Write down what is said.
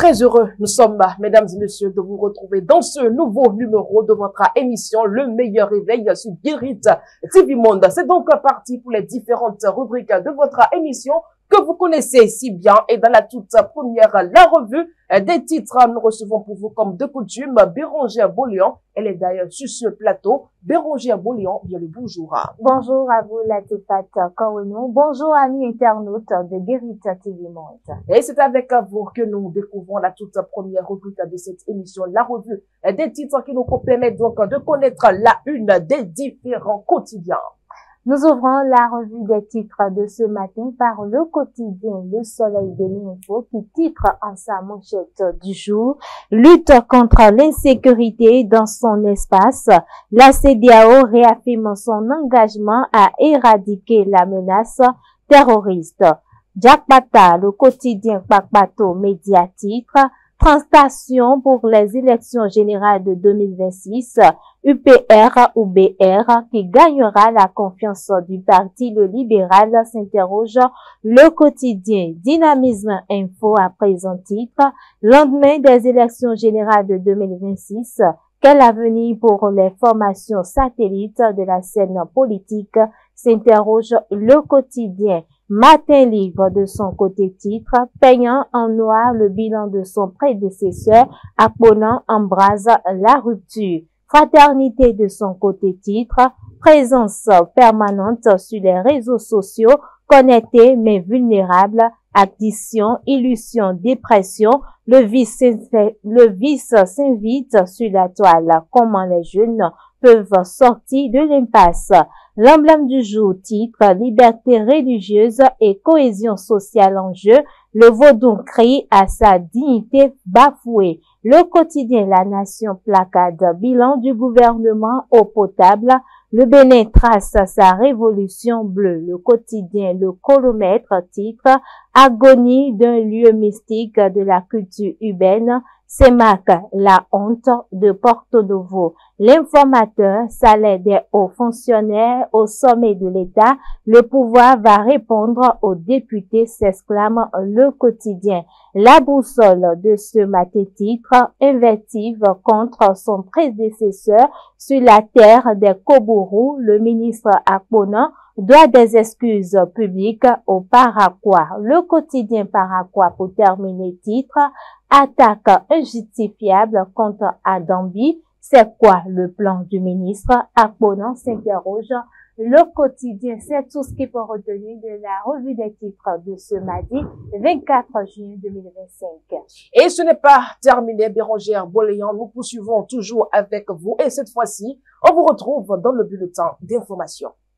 Très heureux, nous sommes, mesdames et messieurs, de vous retrouver dans ce nouveau numéro de votre émission Le Meilleur Réveil sur Guérit TV Monde. C'est donc parti pour les différentes rubriques de votre émission que vous connaissez si bien. Et dans la toute première, la revue des titres, nous recevons pour vous comme de coutume Bérangère Boléon. Elle est d'ailleurs sur ce plateau. Bérangère Boléon, bien le bonjour. Bonjour à vous, Latifat Kouenou. Bonjour amis internautes de Guérit TV Monde. Et c'est avec vous que nous découvrons la toute première rubrique de cette émission, la revue des titres qui nous permettent donc de connaître la une des différents quotidiens. Nous ouvrons la revue des titres de ce matin par le quotidien Le Soleil de l'Info qui titre en sa manchette du jour « Lutte contre l'insécurité dans son espace ». La CEDEAO réaffirme son engagement à éradiquer la menace terroriste. Jakpata, le quotidien Kpakpato Média titre « Translation pour les élections générales de 2026 ». UPR ou BR qui gagnera la confiance du parti le libéral s'interroge le quotidien Dynamisme Info à présent titre lendemain des élections générales de 2026 quel avenir pour les formations satellites de la scène politique s'interroge le quotidien Matin Libre de son côté titre peignant en noir le bilan de son prédécesseur Akponan embrase la rupture. Fraternité de son côté titre, présence permanente sur les réseaux sociaux, connectés mais vulnérables, addiction, illusion, dépression, le vice s'invite sur la toile. Comment les jeunes peuvent sortir de l'impasse. L'emblème du jour titre, liberté religieuse et cohésion sociale en jeu, le Vaudou crie à sa dignité bafouée. Le quotidien La Nation placade bilan du gouvernement eau potable. Le Bénin trace sa révolution bleue. Le quotidien Le Colomètre titre agonie d'un lieu mystique de la culture urbaine. CEMAC, la honte de Porto Novo. L'informateur, salaire des hauts fonctionnaires au sommet de l'État. Le pouvoir va répondre aux députés, s'exclame le quotidien. La boussole de ce matin titre, invective contre son prédécesseur sur la terre des Kobourou. Le ministre Akponan doit des excuses publiques au Paraguay. Le quotidien Paraguay pour terminer titre, attaque injustifiable contre Adambi. C'est quoi le plan du ministre? Akponan s'interroge. Le quotidien, c'est tout ce qu'il faut retenir de la revue des titres de ce mardi 24 juin 2025. Et ce n'est pas terminé, Bérangère Boléon. Nous poursuivons toujours avec vous. Et cette fois-ci, on vous retrouve dans le bulletin d'information.